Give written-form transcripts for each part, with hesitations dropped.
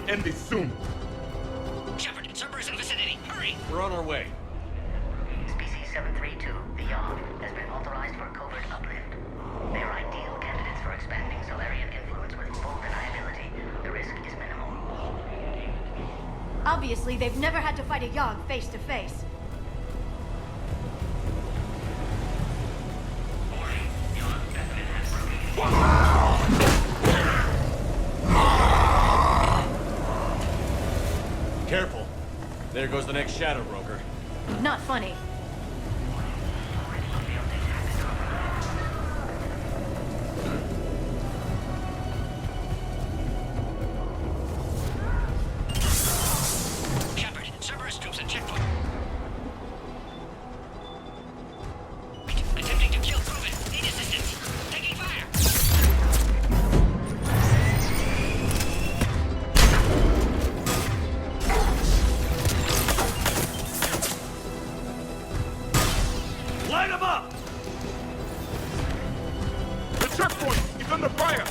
end this soon. Shepard, Cerberus in vicinity. Hurry! We're on our way. Species 732, the Yog, has been authorized for covert uplift. They are ideal candidates for expanding Solarian influence with full deniability. The risk is minimal. Obviously, they've never had to fight a Yog face to face. Careful. There goes the next shadow broker. Not funny. Shepard, Cerberus troops at checkpoint. Attempting to kill Krogan. Need assistance. Taking fire. Light them up! The checkpoint is under fire!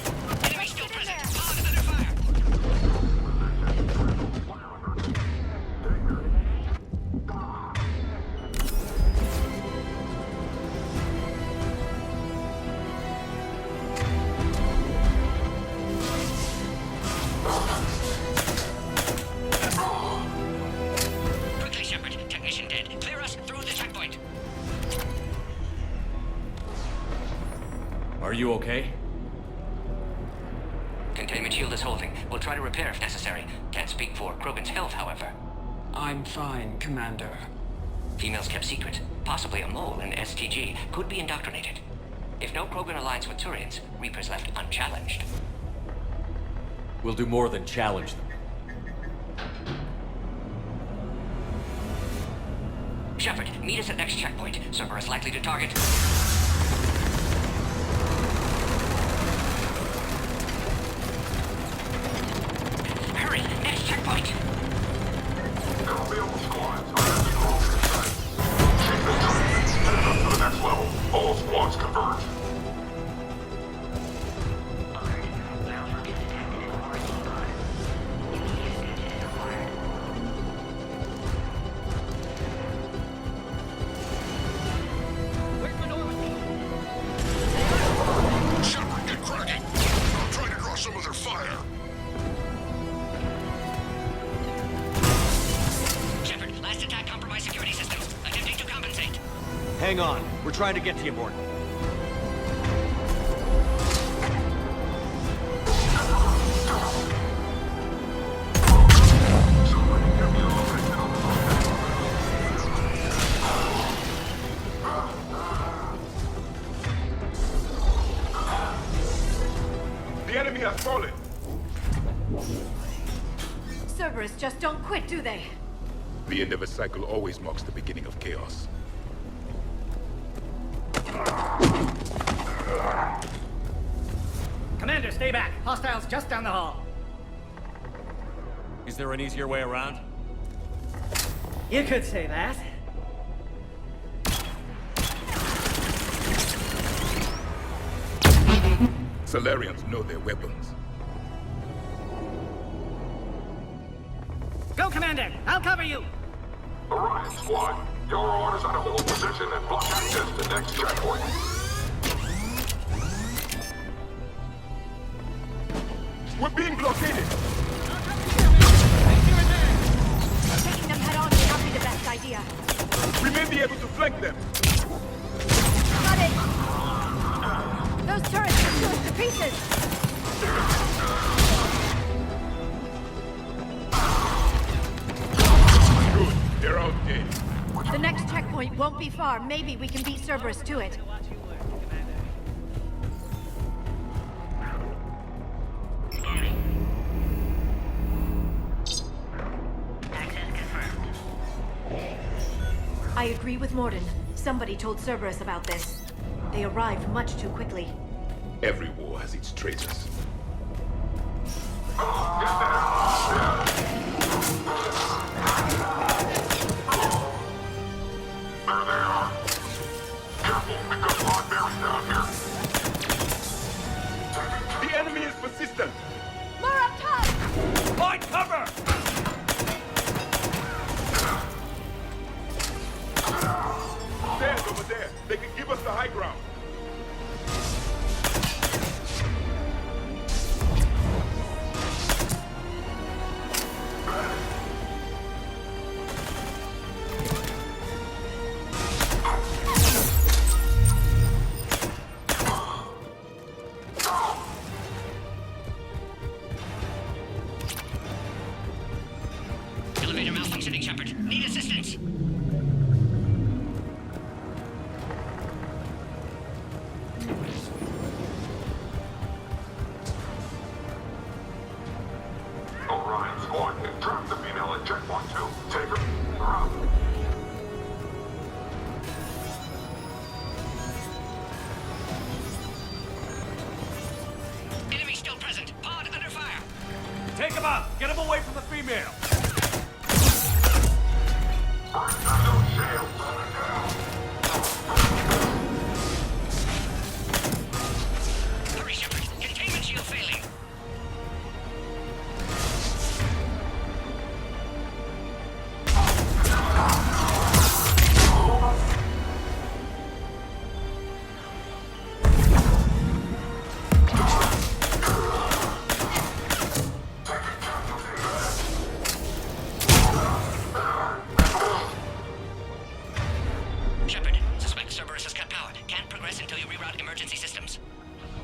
Enemy still present. Pod is under fire. Quickly, Shepard. Technician dead. Clear us through the checkpoint. Are you okay? Containment shield is holding. We'll try to repair if necessary. Can't speak for Krogan's health, however. I'm fine, Commander. Females kept secret. Possibly a mole in STG. Could be indoctrinated. If no Krogan aligns with Turians, Reapers left unchallenged. We'll do more than challenge them. Shepard, meet us at next checkpoint. Cerberus likely to target. Hurry! Next checkpoint! Available squads are at the closing site. Take this document, head up to the next level. All squads converge. Alert. Malfunction detected in Mordin pod. Immediate attention is required. Shepard, get cracking! I'm trying to draw some of their fire. Shepard, last attack compromised security systems. Attempting to compensate. Hang on. We're trying to get to you, Mordin. The enemy has fallen! Cerberus just don't quit, do they? The end of a cycle always marks the beginning of chaos. Commander, stay back. Hostiles just down the hall. Is there an easier way around? You could say that. Solarians know their weapons. Go, Commander. I'll cover you. Orion squad, your orders are to hold position and block access to next checkpoint. We're being blockaded! Taking them head on may not be the best idea. We may be able to flank them! Got it! Those turrets are chew us to pieces! Good, they're out dead. The next checkpoint won't be far. Maybe we can beat Cerberus to it. Access confirmed. I agree with Mordin. Somebody told Cerberus about this. They arrived much too quickly. Every war has its traitors. There they are. Careful, we've got blood bears down here. The enemy is persistent! More up top! Find cover! high ground. Elevator malfunctioning, Shepard. Need assistance. Orion's going to trap the female at checkpoint 2. Take her out. Enemy still present. Pod under fire. Take him out! Get him away from the female! Hurry, Shepard. Containment shield failing. Shepard, suspect Cerberus has cut power. Can't progress until you reroute emergency systems.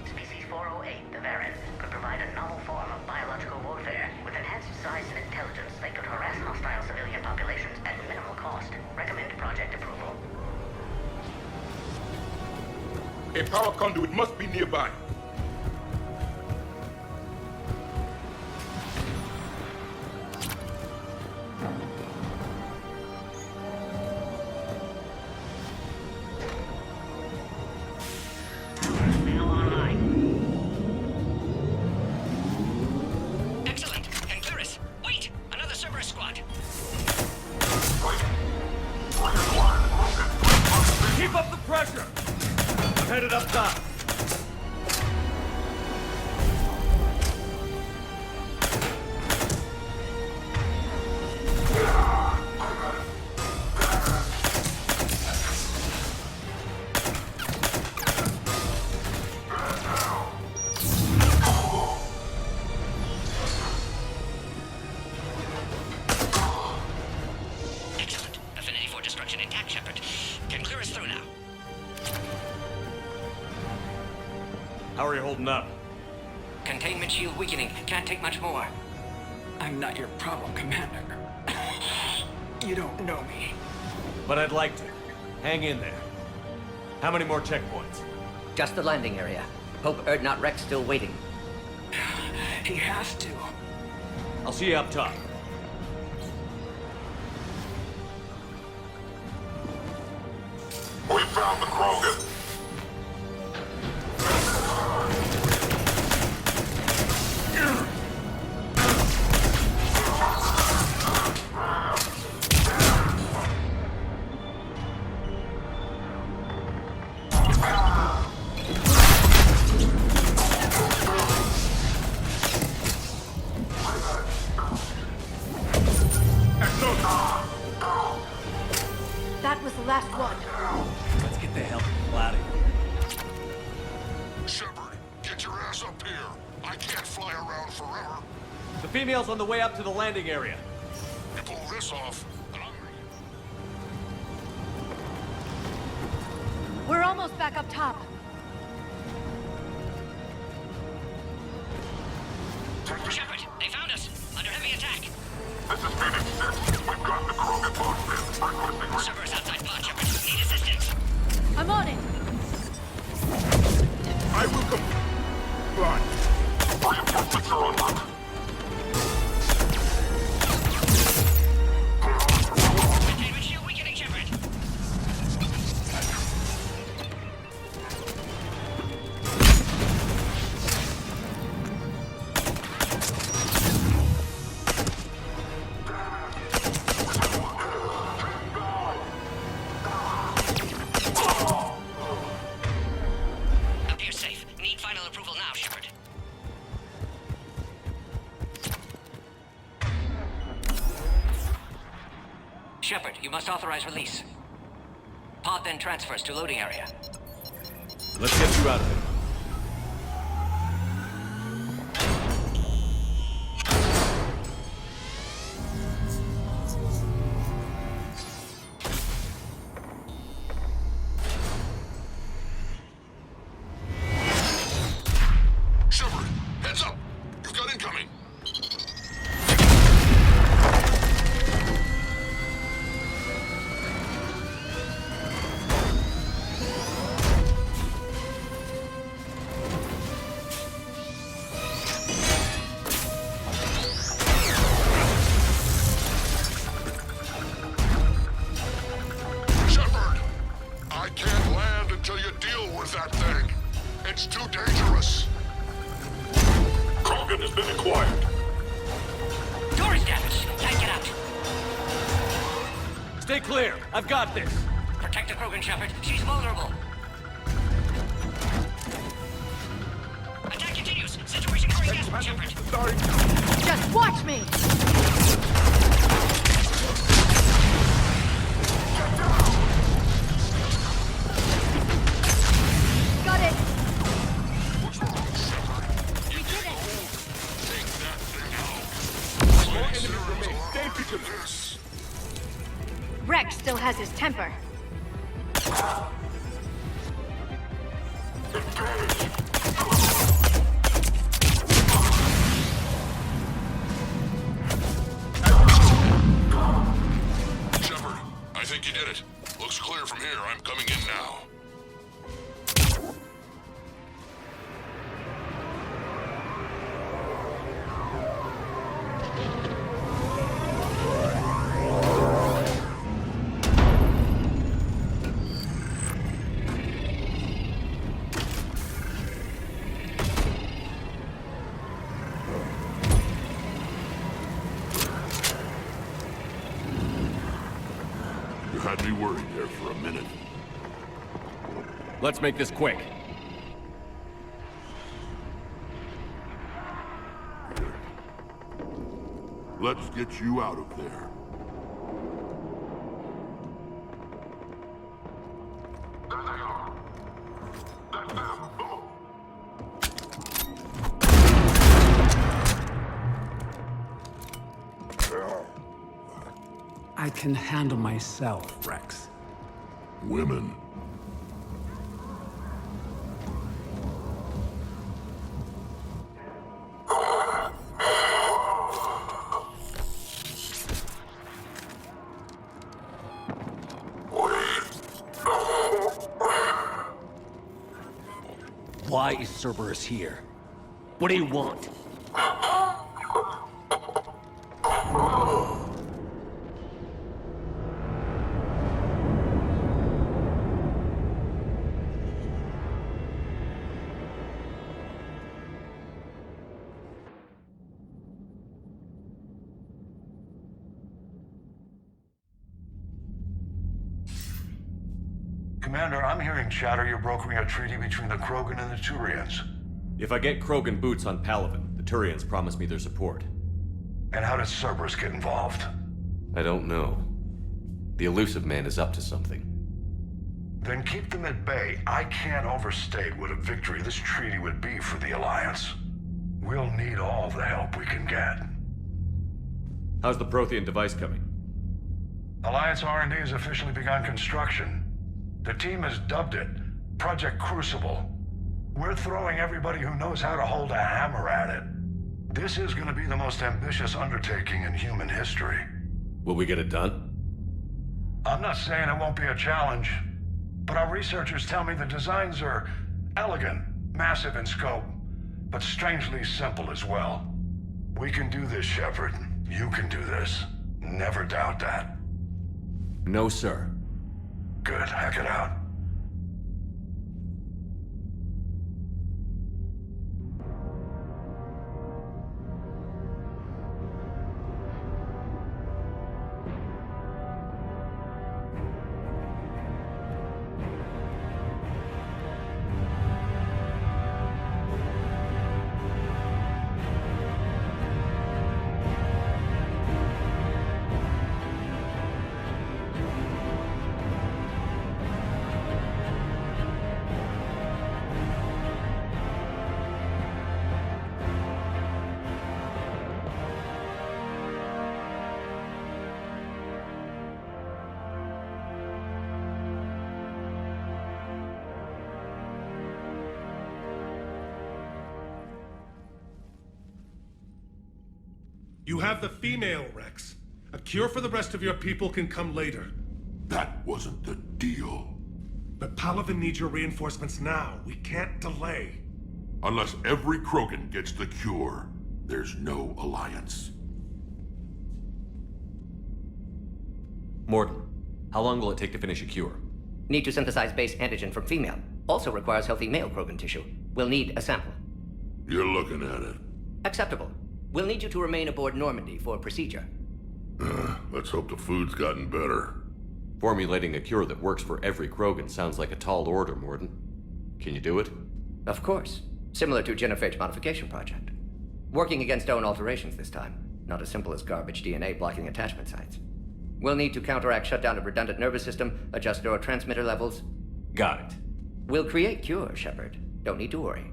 Species 408, the Varren, could provide a novel form of biological warfare. With enhanced size and intelligence, they could harass hostile civilian populations at minimal cost. Recommend project approval. A power conduit must be nearby. Now online. Excellent. Cerberus. Wait! Another Cerberus squad. Keep up the pressure! I'm headed up top. Excellent. Affinity for destruction intact, Shepard. Can clear us through now. How are you holding up? Containment shield weakening. Can't take much more. I'm not your problem, Commander. You don't know me. But I'd like to. Hang in there. How many more checkpoints? Just the landing area. Hope Erdnot Rex still waiting. He has to. I'll see you up top. We found the krogan. That was the last one. Let's get the hell out of here. Shepard, get your ass up here. I can't fly around forever. The female's on the way up to the landing area. You pull this off, and I'm... We're almost back up top. Shepard, they found us. Under heavy attack. This is Phoenix 6. We've got the krogan boxed in. Requesting Cerberus outside pod, Shepard. Need assistance. I'm on it. I will come. Blind. reinforcements are en route. Containment shield weakening, Shepard. Appears safe. Need final approval now, Shepard. Shepard, you must authorize release. Pod then transfers to loading area. Let's get you out of there. Shepard, heads up! You've got incoming! Shepard! I can't land until you deal with that thing. It's too dangerous. Krogan has been acquired. Door is damaged. Can't get out. Stay clear. I've got this. Protect the Krogan, Shepard. She's vulnerable. Attack continues. Situation very desperate, Shepard. Just watch me! Got it! What's wrong, Shepard? You did it. Take that thing out. More enemies remain. Stay to this. Rex still has his temper. Shepard, I think you did it. Looks clear from here. I'm coming in now. You had me worried there for a minute. Let's make this quick. Let's get you out of there. There they are. That's them. I can handle myself, Rex. Women. Why is Cerberus here? What do you want? Commander, I'm hearing chatter you're brokering a treaty between the Krogan and the Turians. If I get Krogan boots on Palaven, the Turians promise me their support. And how does Cerberus get involved? I don't know. The elusive man is up to something. Then keep them at bay. I can't overstate what a victory this treaty would be for the Alliance. We'll need all the help we can get. How's the Prothean device coming? Alliance R&D has officially begun construction. The team has dubbed it Project Crucible. We're throwing everybody who knows how to hold a hammer at it. This is going to be the most ambitious undertaking in human history. Will we get it done? I'm not saying it won't be a challenge, but our researchers tell me the designs are elegant, massive in scope, but strangely simple as well. We can do this, Shepard. You can do this. Never doubt that. No, sir. Good. Hack it out. You have the female, Rex. A cure for the rest of your people can come later. That wasn't the deal. But Palaven needs your reinforcements now. We can't delay. Unless every krogan gets the cure, there's no alliance. Mordin, how long will it take to finish a cure? Need to synthesize base antigen from female. Also requires healthy male krogan tissue. We'll need a sample. You're looking at it. Acceptable. We'll need you to remain aboard Normandy for procedure. Let's hope the food's gotten better. Formulating a cure that works for every krogan sounds like a tall order, Mordin. Can you do it? Of course. Similar to genophage modification project. Working against own alterations this time. Not as simple as garbage DNA blocking attachment sites. We'll need to counteract shutdown of redundant nervous system, adjust neurotransmitter levels. Got it. We'll create cure, Shepard. Don't need to worry.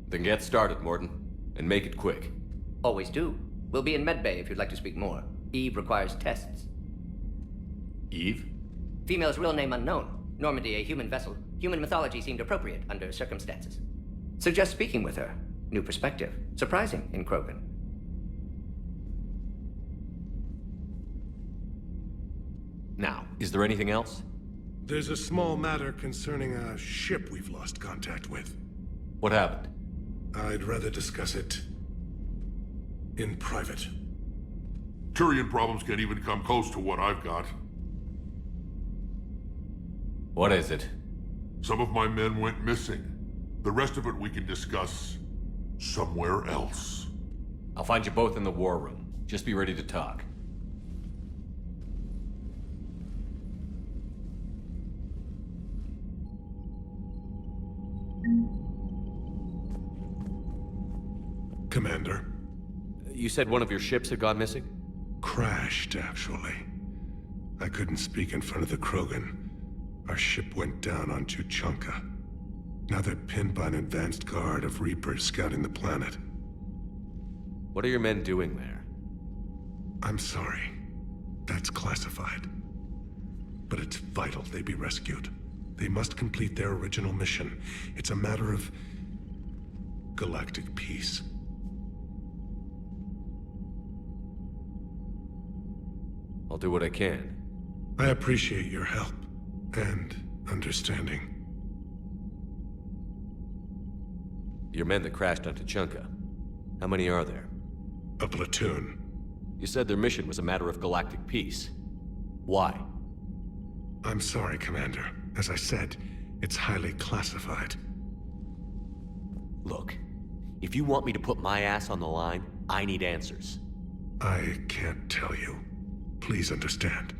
Then get started, Mordin. And make it quick. Always do. We'll be in medbay if you'd like to speak more. Eve requires tests. Eve? Female's real name unknown. Normandy a human vessel. Human mythology seemed appropriate under circumstances. Suggest speaking with her. New perspective. Surprising in Krogan. Now, is there anything else? There's a small matter concerning a ship we've lost contact with. What happened? I'd rather discuss it in private. Turian problems can't even come close to what I've got. What is it? Some of my men went missing. The rest of it we can discuss somewhere else. I'll find you both in the war room. Just be ready to talk. Commander. You said one of your ships had gone missing? Crashed, actually. I couldn't speak in front of the Krogan. Our ship went down on Tuchanka. Now they're pinned by an advanced guard of Reapers scouting the planet. What are your men doing there? I'm sorry. That's classified. But it's vital they be rescued. They must complete their original mission. It's a matter of galactic peace. I'll do what I can. I appreciate your help and understanding. Your men that crashed on Tuchanka. How many are there? A platoon. You said their mission was a matter of galactic peace. Why? I'm sorry, Commander. As I said, it's highly classified. Look, if you want me to put my ass on the line, I need answers. I can't tell you. Please understand.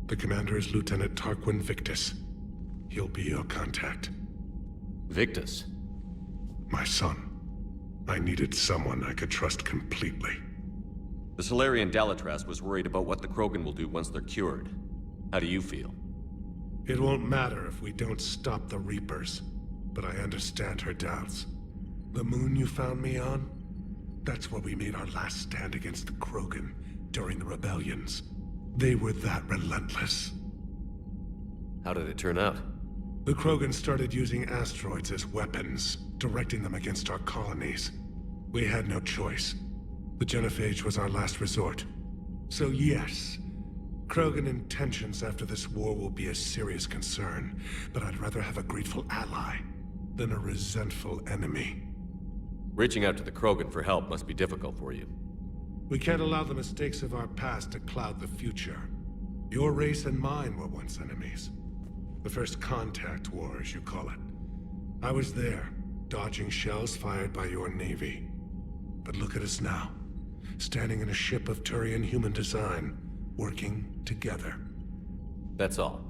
The commander is Lieutenant Tarquin Victus. He'll be your contact. Victus? My son. I needed someone I could trust completely. The Solarian Dalatras was worried about what the Krogan will do once they're cured. How do you feel? It won't matter if we don't stop the Reapers, but I understand her doubts. The moon you found me on? That's where we made our last stand against the Krogan during the rebellions. They were that relentless. How did it turn out? The Krogan started using asteroids as weapons, directing them against our colonies. We had no choice. The genophage was our last resort. So yes, Krogan intentions after this war will be a serious concern, but I'd rather have a grateful ally than a resentful enemy. Reaching out to the Krogan for help must be difficult for you. We can't allow the mistakes of our past to cloud the future. Your race and mine were once enemies. The first contact war, as you call it. I was there, dodging shells fired by your navy. But look at us now, standing in a ship of Turian human design, working together. That's all.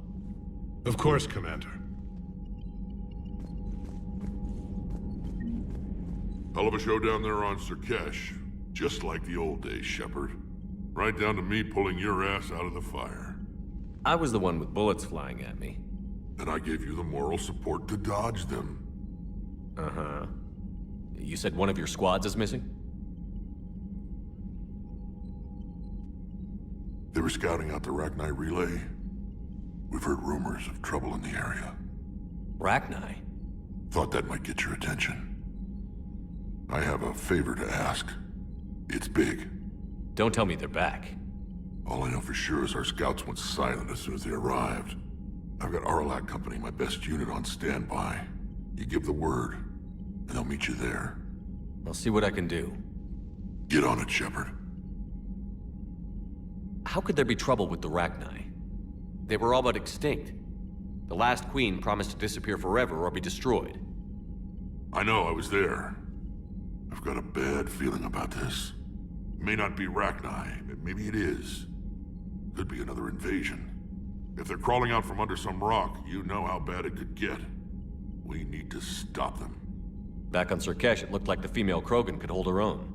Of course, Commander. Hell of a show down there on Serkesh. Just like the old days, Shepard. Right down to me pulling your ass out of the fire. I was the one with bullets flying at me. And I gave you the moral support to dodge them. Uh-huh. You said one of your squads is missing? They were scouting out the Rachni relay. We've heard rumors of trouble in the area. Rachni? Thought that might get your attention. I have a favor to ask. It's big. Don't tell me they're back. All I know for sure is our scouts went silent as soon as they arrived. I've got Aralac Company, my best unit, on standby. You give the word, and they'll meet you there. I'll see what I can do. Get on it, Shepard. How could there be trouble with the Rachni? They were all but extinct. The last queen promised to disappear forever or be destroyed. I know, I was there. I've got a bad feeling about this. It may not be Rachni, but maybe it is. Could be another invasion. If they're crawling out from under some rock, you know how bad it could get. We need to stop them. Back on Cerkesh, it looked like the female krogan could hold her own.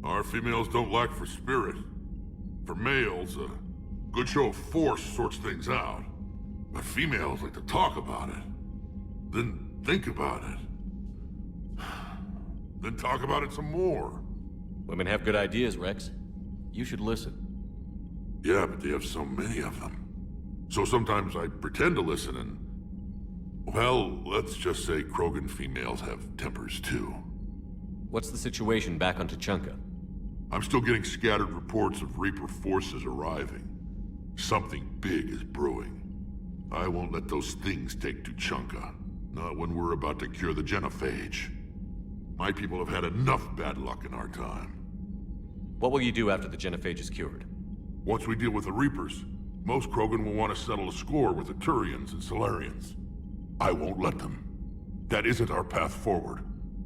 Our females don't lack for spirit. For males, a good show of force sorts things out. But females like to talk about it. Then think about it. Then talk about it some more. Women have good ideas, Rex. You should listen. Yeah, but they have so many of them. So sometimes I pretend to listen and... Well, let's just say krogan females have tempers too. What's the situation back on Tuchanka? I'm still getting scattered reports of Reaper forces arriving. Something big is brewing. I won't let those things take Tuchanka. Not when we're about to cure the genophage. My people have had enough bad luck in our time. What will you do after the genophage is cured? Once we deal with the Reapers, most krogan will want to settle a score with the Turians and Solarians. I won't let them. That isn't our path forward.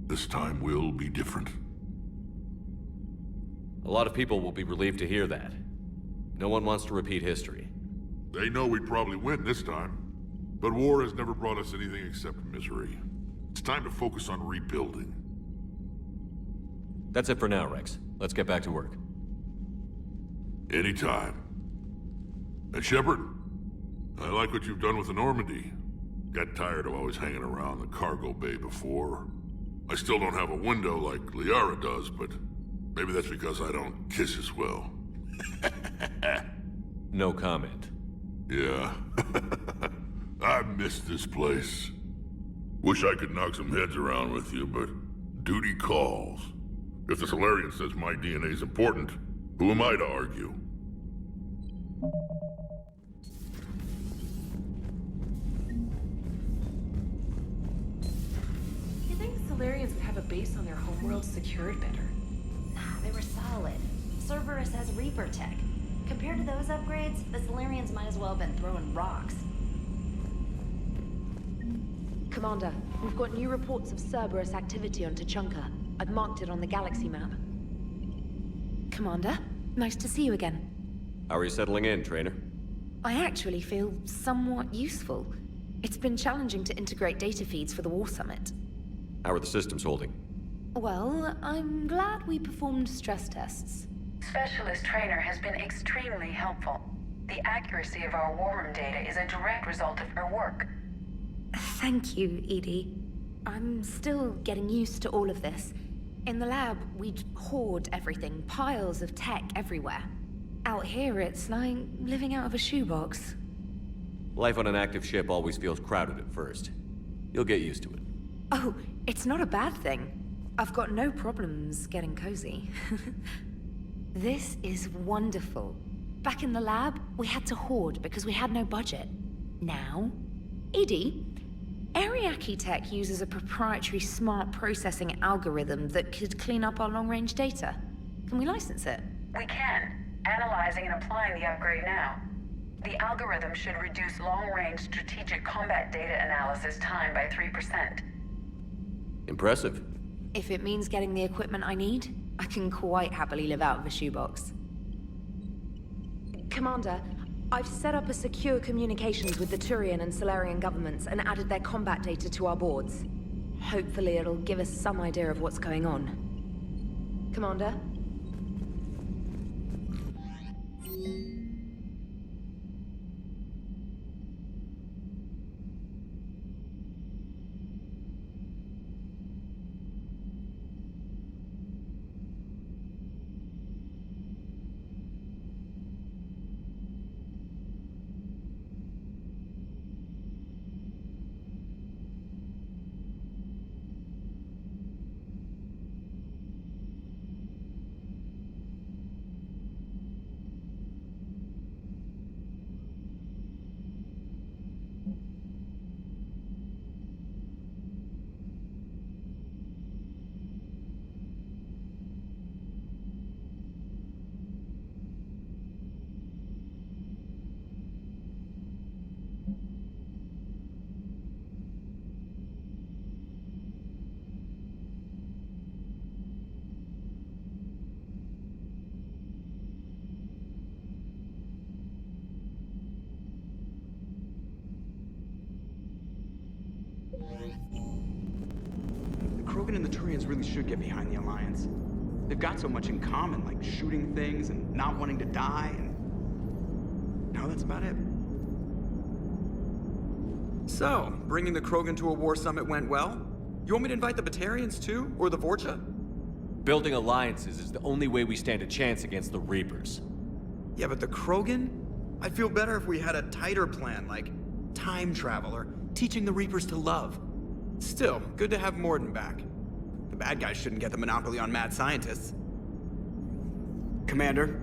This time will be different. A lot of people will be relieved to hear that. No one wants to repeat history. They know we'd probably win this time. But war has never brought us anything except misery. It's time to focus on rebuilding. That's it for now, Rex. Let's get back to work. Anytime. And Shepard, I like what you've done with the Normandy. Got tired of always hanging around the cargo bay before. I still don't have a window like Liara does, but maybe that's because I don't kiss as well. No comment. Yeah. I miss this place. Wish I could knock some heads around with you, but duty calls. If the Solarian says my DNA's important, who am I to argue? You think Solarians would have a base on their homeworld secured better? They were solid. Cerberus has Reaper tech. Compared to those upgrades, the Solarians might as well have been throwing rocks. Commander, we've got new reports of Cerberus activity on Tuchanka. I've marked it on the galaxy map. Commander, nice to see you again. How are you settling in, Trainer? I actually feel somewhat useful. It's been challenging to integrate data feeds for the War Summit. How are the systems holding? Well, I'm glad we performed stress tests. Specialist Trainer has been extremely helpful. The accuracy of our war room data is a direct result of her work. Thank you, Edie. I'm still getting used to all of this. In the lab, we'd hoard everything, piles of tech everywhere. Out here, it's like living out of a shoebox. Life on an active ship always feels crowded at first. You'll get used to it. Oh, it's not a bad thing. I've got no problems getting cozy. This is wonderful. Back in the lab, we had to hoard because we had no budget. Now, Edie, Ariake Tech uses a proprietary smart processing algorithm that could clean up our long-range data. Can we license it? We can. Analyzing and applying the upgrade now. The algorithm should reduce long-range strategic combat data analysis time by 3%. Impressive. If it means getting the equipment I need, I can quite happily live out of a shoebox. Commander, I've set up a secure communications with the Turian and Solarian governments and added their combat data to our boards. Hopefully it'll give us some idea of what's going on. Commander? Krogan and the Turians really should get behind the Alliance. They've got so much in common, like shooting things and not wanting to die, and... no, that's about it. So, bringing the Krogan to a war summit went well? You want me to invite the Batarians too? Or the Vorcha? Building alliances is the only way we stand a chance against the Reapers. Yeah, but the Krogan? I'd feel better if we had a tighter plan, like time travel or teaching the Reapers to love. Still, good to have Mordin back. The bad guys shouldn't get the monopoly on mad scientists. Commander?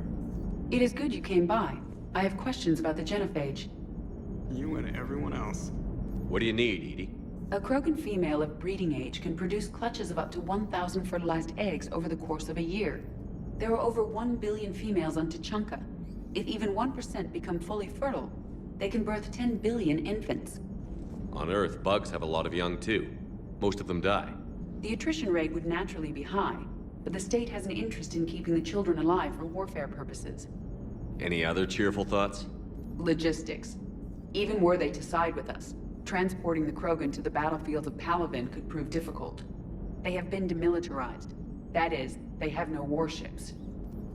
It is good you came by. I have questions about the genophage. You and everyone else. What do you need, Edie? A Krogan female of breeding age can produce clutches of up to 1,000 fertilized eggs over the course of a year. There are over 1 billion females on Tuchanka. If even 1% become fully fertile, they can birth 10 billion infants. On Earth, bugs have a lot of young too. Most of them die. The attrition rate would naturally be high, but the state has an interest in keeping the children alive for warfare purposes. Any other cheerful thoughts? Logistics. Even were they to side with us, transporting the Krogan to the battlefields of Palaven could prove difficult. They have been demilitarized. That is, they have no warships.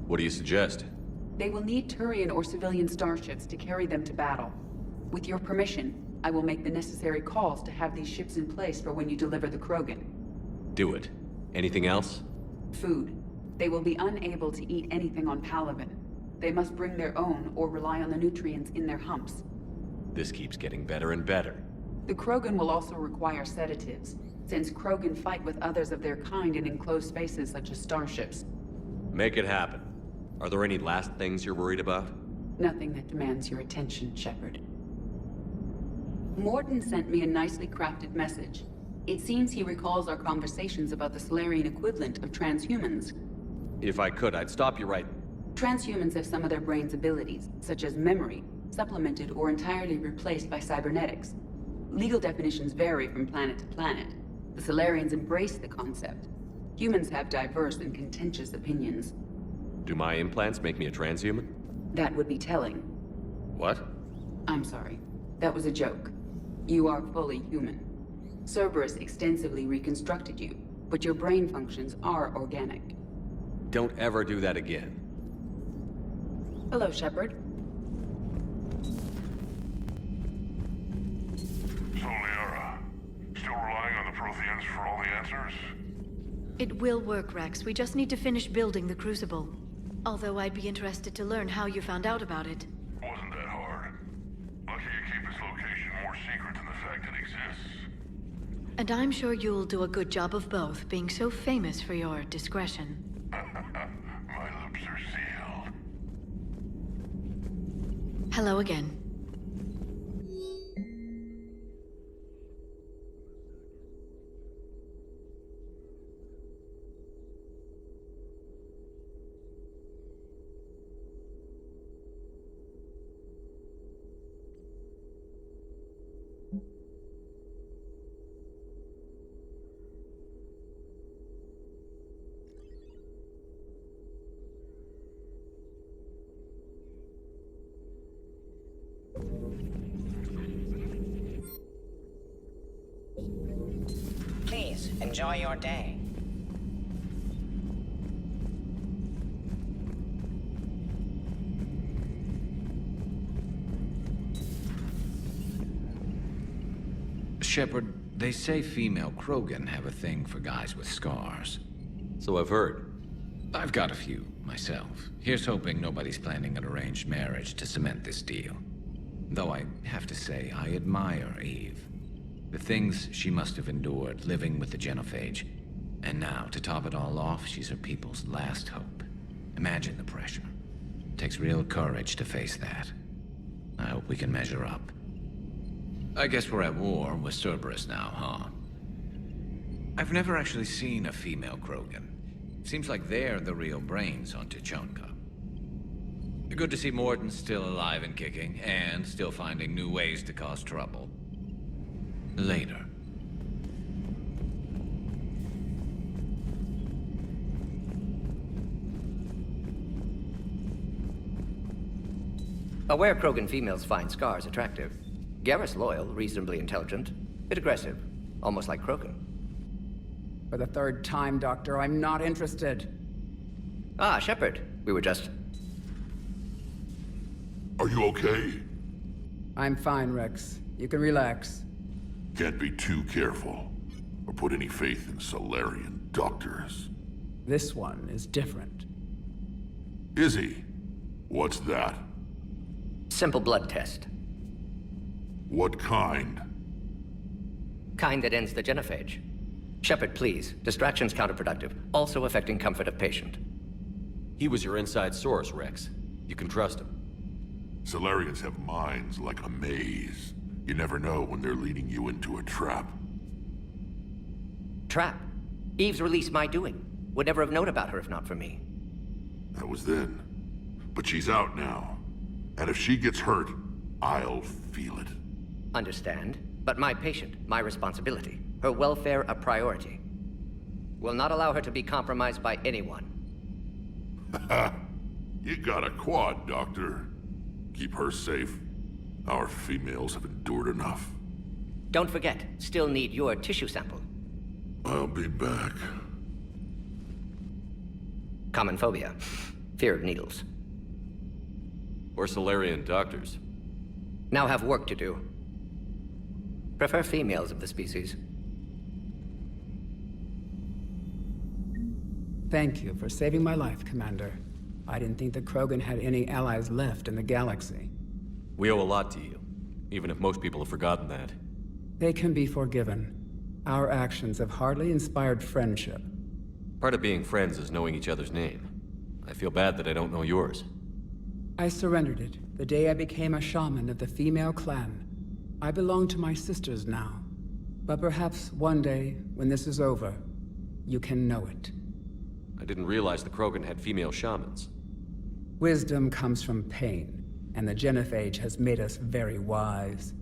What do you suggest? They will need Turian or civilian starships to carry them to battle. With your permission, I will make the necessary calls to have these ships in place for when you deliver the Krogan. Do it. Anything else? Food. They will be unable to eat anything on Palaven. They must bring their own or rely on the nutrients in their humps. This keeps getting better and better. The Krogan will also require sedatives, since Krogan fight with others of their kind in enclosed spaces such as starships. Make it happen. Are there any last things you're worried about? Nothing that demands your attention, Shepard. Mordin sent me a nicely crafted message. It seems he recalls our conversations about the Solarian equivalent of transhumans. If I could, I'd stop you right... Transhumans have some of their brain's abilities, such as memory, supplemented or entirely replaced by cybernetics. Legal definitions vary from planet to planet. The Solarians embrace the concept. Humans have diverse and contentious opinions. Do my implants make me a transhuman? That would be telling. What? I'm sorry. That was a joke. You are fully human. Cerberus extensively reconstructed you, but your brain functions are organic. Don't ever do that again. Hello, Shepard. So, Liara, still relying on the Protheans for all the answers? It will work, Rex. We just need to finish building the Crucible. Although I'd be interested to learn how you found out about it. Wasn't that hard. Lucky you keep its location more secret than the fact it exists. And I'm sure you'll do a good job of both, being so famous for your discretion. My lips are sealed. Hello again. Please, enjoy your day. Shepard, they say female Krogan have a thing for guys with scars. So I've heard. I've got a few, myself. Here's hoping nobody's planning an arranged marriage to cement this deal. Though I have to say, I admire Eve. The things she must have endured living with the genophage. And now, to top it all off, she's her people's last hope. Imagine the pressure. It takes real courage to face that. I hope we can measure up. I guess we're at war with Cerberus now, huh? I've never actually seen a female Krogan. Seems like they're the real brains on Tuchanka. Good to see Mordin still alive and kicking, and still finding new ways to cause trouble. Later. Aware Krogan females find scars attractive. Garrus loyal, reasonably intelligent, bit aggressive, almost like Krogan. For the third time, Doctor, I'm not interested. Ah, Shepard. We were just... Are you okay? I'm fine, Rex. You can relax. Can't be too careful, or put any faith in Solarian doctors. This one is different. Is he? What's that? Simple blood test. What kind? Kind that ends the genophage. Shepard, please. Distraction's counterproductive, also affecting comfort of patient. He was your inside source, Rex. You can trust him. Solarians have minds like a maze. You never know when they're leading you into a trap. Trap? Eve's release my doing. Would never have known about her if not for me. That was then. But she's out now. And if she gets hurt, I'll feel it. Understand. But my patient, my responsibility. Her welfare a priority. Will not allow her to be compromised by anyone. You got a quad, Doctor. Keep her safe. Our females have endured enough. Don't forget, still need your tissue sample. I'll be back. Common phobia. Fear of needles. Or Solarian doctors. Now have work to do. Prefer females of the species. Thank you for saving my life, Commander. I didn't think the Krogan had any allies left in the galaxy. We owe a lot to you, even if most people have forgotten that. They can be forgiven. Our actions have hardly inspired friendship. Part of being friends is knowing each other's name. I feel bad that I don't know yours. I surrendered it the day I became a shaman of the female clan. I belong to my sisters now. But perhaps one day, when this is over, you can know it. I didn't realize the Krogan had female shamans. Wisdom comes from pain, and the genophage has made us very wise.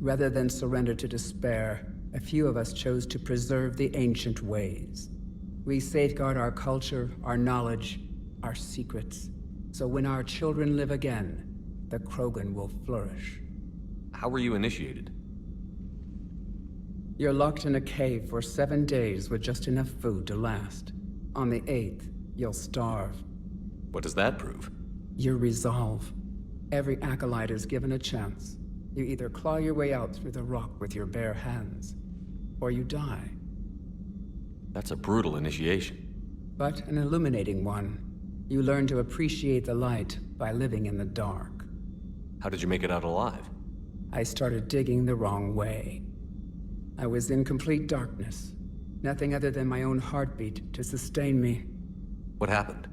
Rather than surrender to despair, a few of us chose to preserve the ancient ways. We safeguard our culture, our knowledge, our secrets. So when our children live again, the Krogan will flourish. How were you initiated? You're locked in a cave for 7 days with just enough food to last. On the 8th, you'll starve. What does that prove? Your resolve. Every acolyte is given a chance. You either claw your way out through the rock with your bare hands, or you die. That's a brutal initiation. But an illuminating one. You learn to appreciate the light by living in the dark. How did you make it out alive? I started digging the wrong way. I was in complete darkness. Nothing other than my own heartbeat to sustain me. What happened?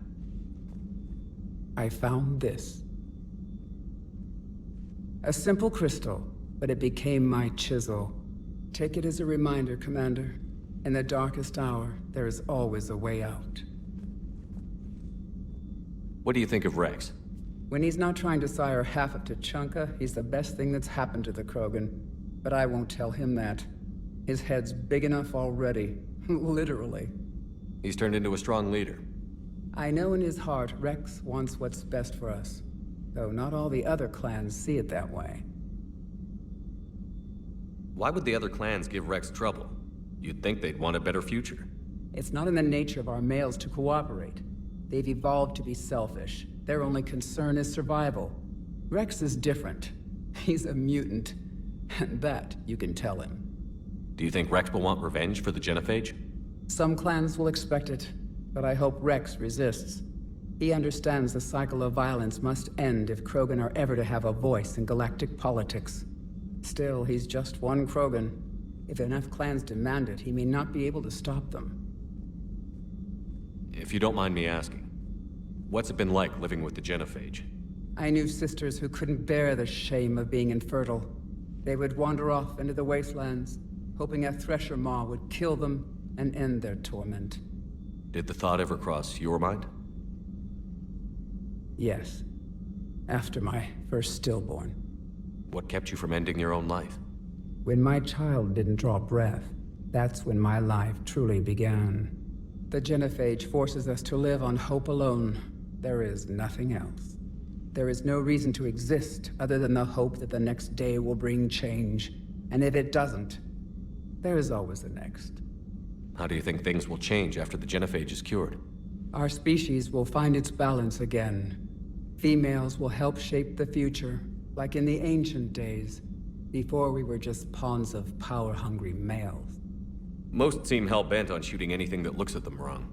I found this. A simple crystal, but it became my chisel. Take it as a reminder, Commander. In the darkest hour, there is always a way out. What do you think of Rex? When he's not trying to sire half of Tuchanka, he's the best thing that's happened to the Krogan. But I won't tell him that. His head's big enough already. Literally. He's turned into a strong leader. I know in his heart Rex wants what's best for us. Though not all the other clans see it that way. Why would the other clans give Rex trouble? You'd think they'd want a better future. It's not in the nature of our males to cooperate. They've evolved to be selfish. Their only concern is survival. Rex is different. He's a mutant. And that you can tell him. Do you think Rex will want revenge for the genophage? Some clans will expect it, but I hope Rex resists. He understands the cycle of violence must end if Krogan are ever to have a voice in galactic politics. Still, he's just one Krogan. If enough clans demand it, he may not be able to stop them. If you don't mind me asking, what's it been like living with the genophage? I knew sisters who couldn't bear the shame of being infertile. They would wander off into the wastelands, hoping a thresher maw would kill them and end their torment. Did the thought ever cross your mind? Yes. After my first stillborn. What kept you from ending your own life? When my child didn't draw breath, that's when my life truly began. The genophage forces us to live on hope alone. There is nothing else. There is no reason to exist other than the hope that the next day will bring change. And if it doesn't, there is always the next. How do you think things will change after the genophage is cured? Our species will find its balance again. Females will help shape the future, like in the ancient days, before we were just pawns of power-hungry males. Most seem hell-bent on shooting anything that looks at them wrong.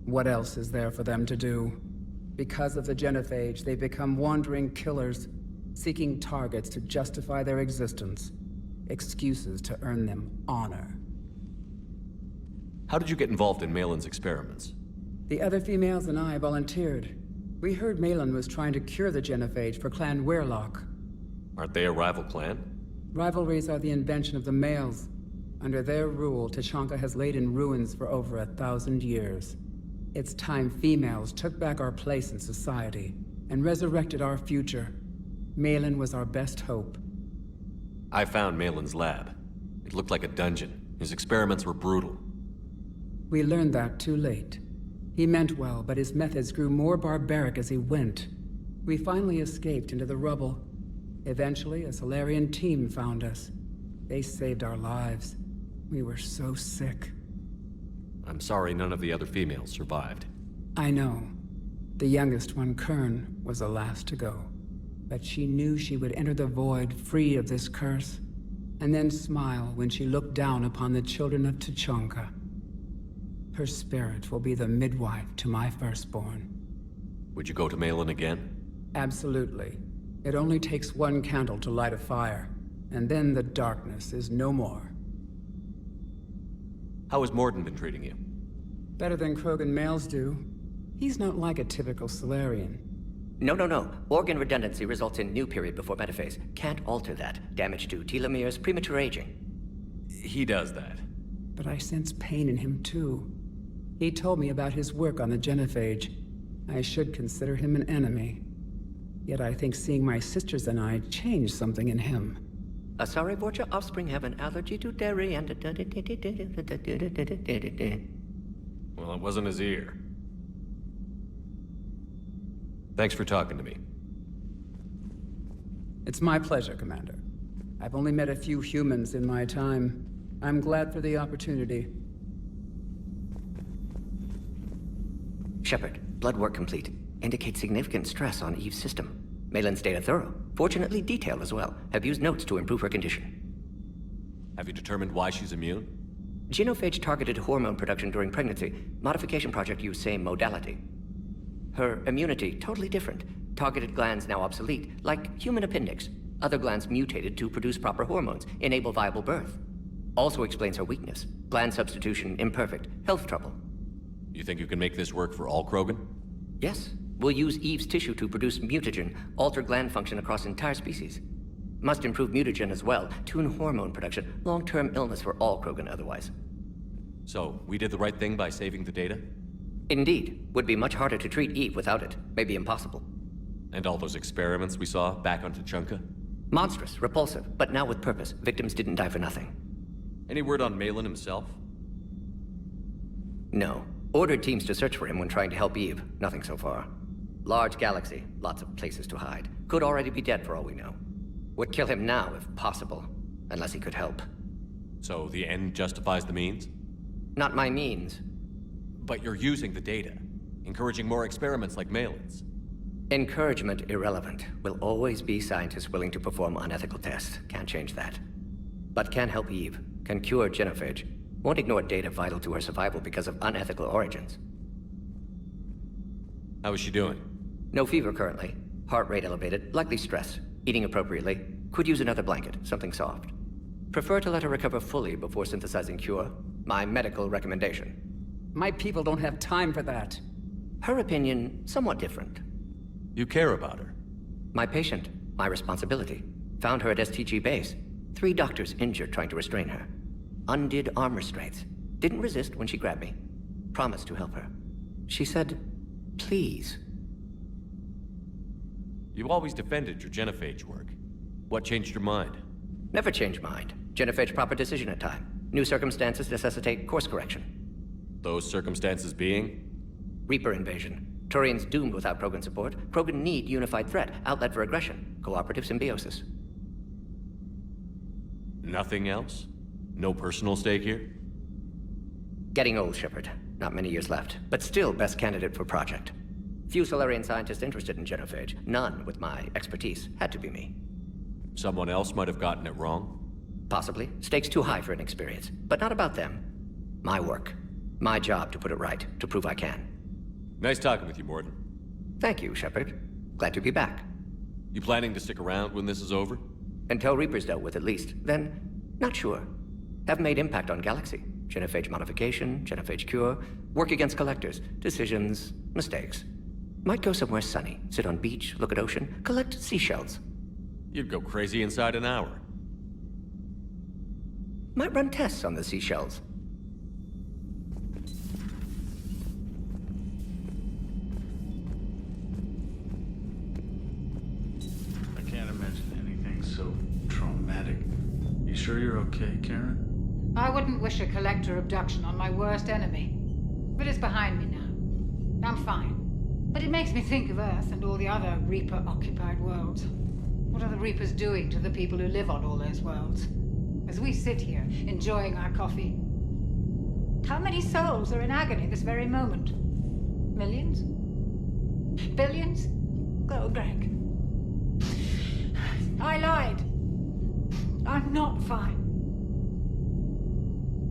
What else is there for them to do? Because of the genophage, they become wandering killers, seeking targets to justify their existence. Excuses to earn them honor. How did you get involved in Malin's experiments? The other females and I volunteered. We heard Malin was trying to cure the genophage for Clan Weirlock. Aren't they a rival clan? Rivalries are the invention of the males. Under their rule, Tuchanka has laid in ruins for over 1,000 years. It's time females took back our place in society and resurrected our future. Malin was our best hope. I found Malin's lab. It looked like a dungeon. His experiments were brutal. We learned that too late. He meant well, but his methods grew more barbaric as he went. We finally escaped into the rubble. Eventually, a Solarian team found us. They saved our lives. We were so sick. I'm sorry none of the other females survived. I know. The youngest one, Kern, was the last to go. But she knew she would enter the void free of this curse, and then smile when she looked down upon the children of Tuchanka. Her spirit will be the midwife to my firstborn. Would you go to Malin again? Absolutely. It only takes one candle to light a fire, and then the darkness is no more. How has Mordin been treating you? Better than krogan males do. He's not like a typical Solarian. No. Organ redundancy results in new period before metaphase. Can't alter that. Damage to telomeres, premature aging. He does that. But I sense pain in him too. He told me about his work on the genophage. I should consider him an enemy. Yet I think seeing my sisters and I changed something in him. Sorry, Vorcha offspring have an allergy to dairy and... Well, it wasn't his ear. Thanks for talking to me. It's my pleasure, Commander. I've only met a few humans in my time. I'm glad for the opportunity. Shepard, blood work complete. Indicates significant stress on Eve's system. Malin's data thorough. Fortunately detailed as well. Have used notes to improve her condition. Have you determined why she's immune? Genophage targeted hormone production during pregnancy. Modification project used same modality. Her immunity, totally different. Targeted glands now obsolete, like human appendix. Other glands mutated to produce proper hormones, enable viable birth. Also explains her weakness. Gland substitution imperfect. Health trouble. You think you can make this work for all krogan? Yes. We'll use Eve's tissue to produce mutagen, alter gland function across entire species. Must improve mutagen as well, tune hormone production, long-term illness for all krogan otherwise. So, we did the right thing by saving the data? Indeed. Would be much harder to treat Eve without it. Maybe impossible. And all those experiments we saw back on Tuchanka? Monstrous, repulsive, but now with purpose. Victims didn't die for nothing. Any word on Malin himself? No. Ordered teams to search for him when trying to help Eve. Nothing so far. Large galaxy, lots of places to hide. Could already be dead for all we know. Would kill him now if possible, unless he could help. So the end justifies the means? Not my means. But you're using the data, encouraging more experiments like Malin's. Encouragement irrelevant. Will always be scientists willing to perform unethical tests. Can't change that. But can help Eve. Can cure genophage. Won't ignore data vital to her survival because of unethical origins. How is she doing? No fever currently. Heart rate elevated, likely stress. Eating appropriately. Could use another blanket, something soft. Prefer to let her recover fully before synthesizing cure. My medical recommendation. My people don't have time for that. Her opinion, somewhat different. You care about her. My patient, my responsibility. Found her at STG base. 3 doctors injured trying to restrain her. Undid arm restraints. Didn't resist when she grabbed me. Promised to help her. She said, please. You always defended your genophage work. What changed your mind? Never change mind. Genophage proper decision at time. New circumstances necessitate course correction. Those circumstances being? Reaper invasion. Turians doomed without krogan support. Krogan need unified threat, outlet for aggression. Cooperative symbiosis. Nothing else? No personal stake here? Getting old, Shepard. Not many years left, but still best candidate for project. Few Solarian scientists interested in genophage. None with my expertise. Had to be me. Someone else might have gotten it wrong? Possibly. Stakes too high for inexperience. But not about them. My work. My job to put it right, to prove I can. Nice talking with you, Mordin. Thank you, Shepard. Glad to be back. You planning to stick around when this is over? Until Reaper's dealt with, at least. Then, not sure. Have made impact on Galaxy. Genophage modification, genophage cure, work against collectors, decisions, mistakes. Might go somewhere sunny, sit on beach, look at ocean, collect seashells. You'd go crazy inside an hour. Might run tests on the seashells. I can't imagine anything so traumatic. You sure you're okay, Karen? I wouldn't wish a collector abduction on my worst enemy. But it's behind me now. I'm fine. But it makes me think of Earth and all the other Reaper-occupied worlds. What are the Reapers doing to the people who live on all those worlds? As we sit here, enjoying our coffee. How many souls are in agony this very moment? Millions? Billions? Go, Greg. I lied. I'm not fine.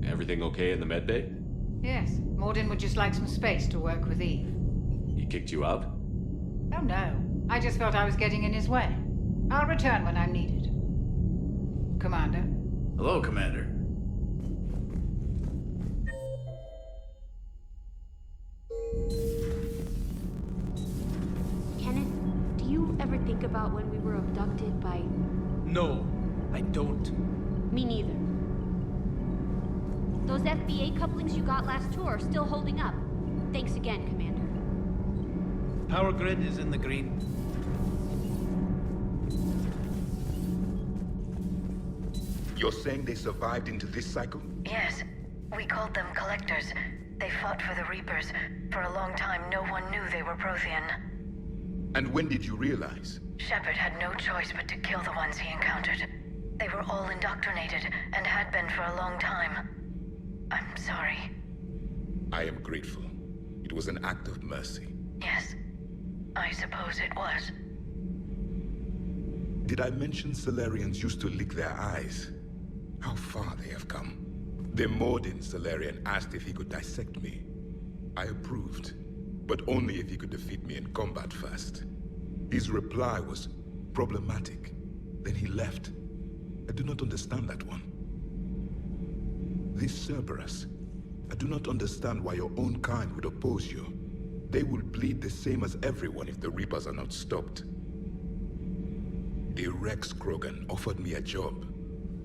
Everything okay in the medbay? Yes, Mordin would just like some space to work with Eve. He kicked you out? Oh no, I just felt I was getting in his way. I'll return when I'm needed. Commander? Hello, Commander. Kenneth, do you ever think about when we were abducted by... No, I don't. Me neither. Those FBA couplings you got last tour are still holding up. Thanks again, Commander. Power grid is in the green. You're saying they survived into this cycle? Yes. We called them collectors. They fought for the Reapers. For a long time, no one knew they were Prothean. And when did you realize? Shepard had no choice but to kill the ones he encountered. They were all indoctrinated, and had been for a long time. I'm sorry. I am grateful. It was an act of mercy. Yes, I suppose it was. Did I mention Solarians used to lick their eyes? How far they have come. The Mordin Solarian asked if he could dissect me. I approved, but only if he could defeat me in combat first. His reply was problematic. Then he left. I do not understand that one. This Cerberus, I do not understand why your own kind would oppose you. They will bleed the same as everyone if the Reapers are not stopped. The Rex Krogan offered me a job.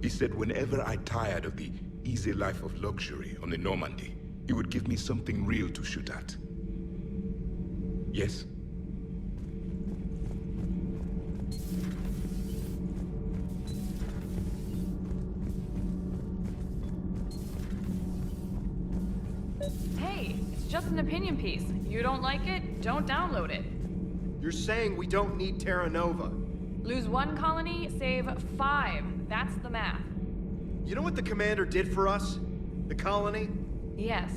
He said whenever I tired of the easy life of luxury on the Normandy, he would give me something real to shoot at. Yes? Hey, it's just an opinion piece. You don't like it, don't download it. You're saying we don't need Terra Nova. Lose 1 colony, save 5. That's the math. You know what the commander did for us? The colony? Yes.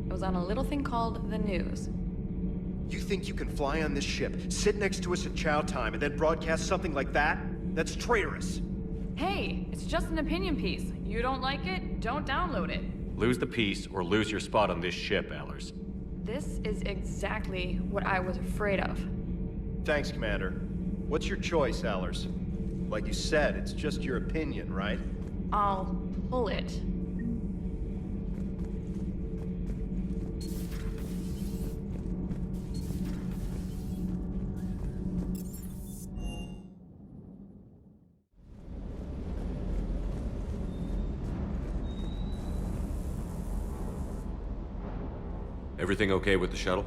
It was on a little thing called the news. You think you can fly on this ship, sit next to us at chow time, and then broadcast something like that? That's traitorous. Hey, it's just an opinion piece. You don't like it, don't download it. Lose the peace or lose your spot on this ship, Allers. This is exactly what I was afraid of. Thanks, Commander. What's your choice, Allers? Like you said, it's just your opinion, right? I'll pull it. Everything okay with the shuttle?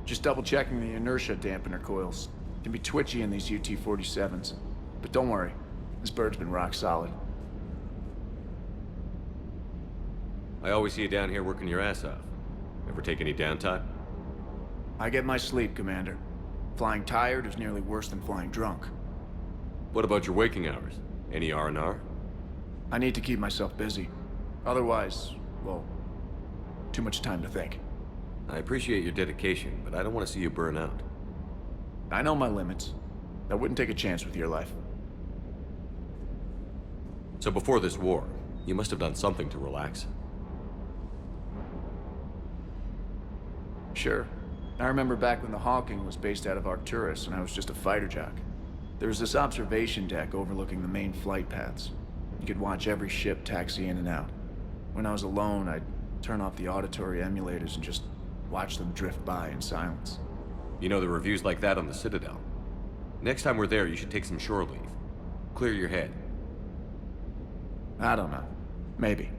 Just double checking the inertia dampener coils. Can be twitchy in these UT-47s. But don't worry, this bird's been rock solid. I always see you down here working your ass off. Ever take any downtime? I get my sleep, Commander. Flying tired is nearly worse than flying drunk. What about your waking hours? Any R&R? I need to keep myself busy. Otherwise, well, too much time to think. I appreciate your dedication, but I don't want to see you burn out. I know my limits. I wouldn't take a chance with your life. So before this war, you must have done something to relax. Sure. I remember back when the Hawking was based out of Arcturus and I was just a fighter jock. There was this observation deck overlooking the main flight paths. You could watch every ship taxi in and out. When I was alone, I'd turn off the auditory emulators and just watch them drift by in silence. You know, the reviews like that on the Citadel. Next time we're there, you should take some shore leave. Clear your head. I don't know. Maybe.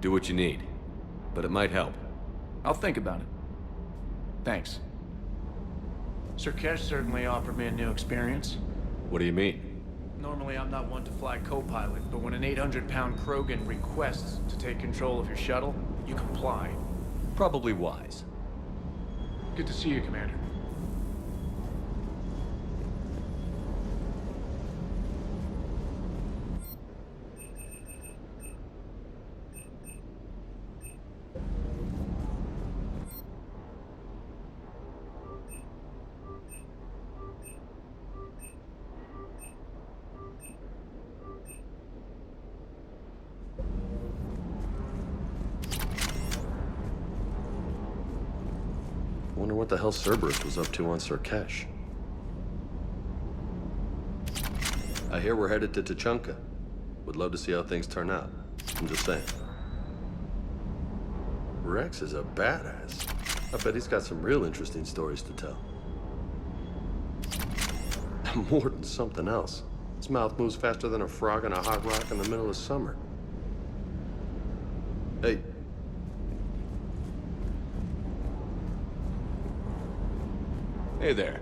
Do what you need. But it might help. I'll think about it. Thanks. Sirkesh certainly offered me a new experience. What do you mean? Normally I'm not one to fly co-pilot, but when an 800-pound krogan requests to take control of your shuttle, you comply. Probably wise. Good to see you, Commander. Wonder what the hell Cerberus was up to on Cerkesh. I hear we're headed to Tuchanka. Would love to see how things turn out. I'm just saying. Rex is a badass. I bet he's got some real interesting stories to tell. Mordin's something else. His mouth moves faster than a frog on a hot rock in the middle of summer. Hey. Hey there.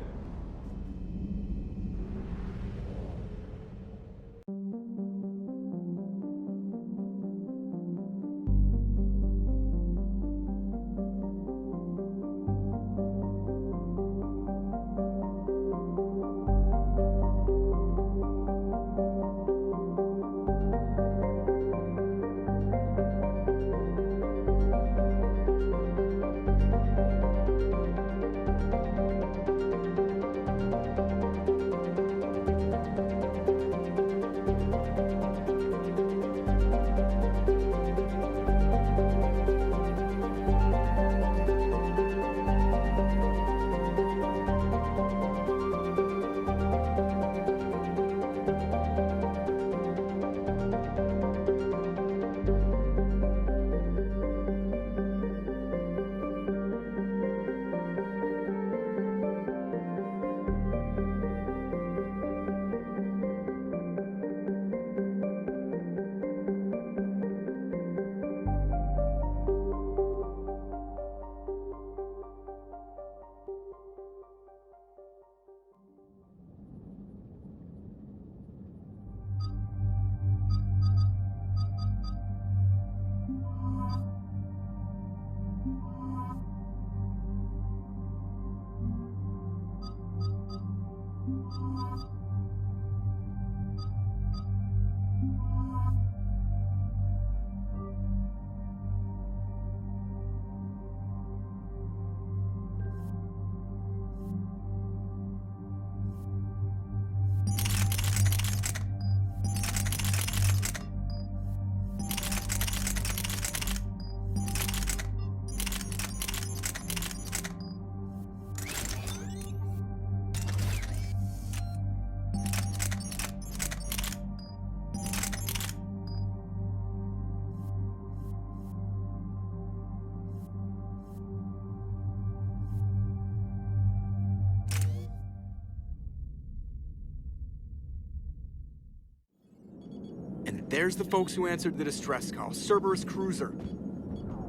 There's the folks who answered the distress call. Cerberus cruiser.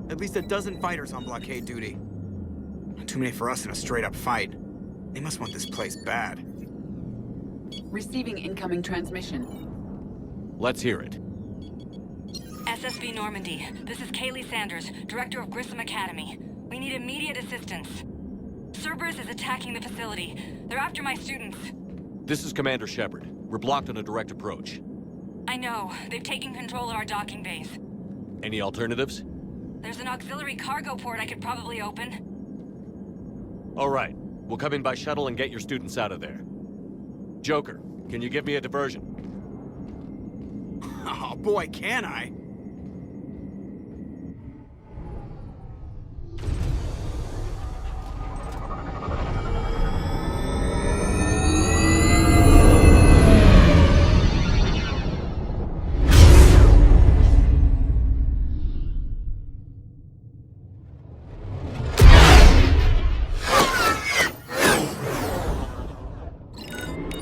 At least a dozen fighters on blockade duty. Not too many for us in a straight-up fight. They must want this place bad. Receiving incoming transmission. Let's hear it. SSV Normandy. This is Kaylee Sanders, Director of Grissom Academy. We need immediate assistance. Cerberus is attacking the facility. They're after my students. This is Commander Shepard. We're blocked on a direct approach. I know. They've taken control of our docking base. Any alternatives? There's an auxiliary cargo port I could probably open. All right. We'll come in by shuttle and get your students out of there. Joker, can you give me a diversion? Oh boy, can I!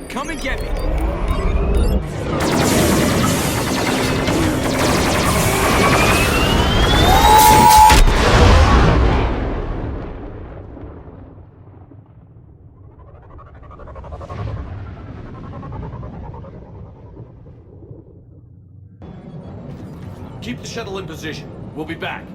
Come and get me! Keep the shuttle in position. We'll be back.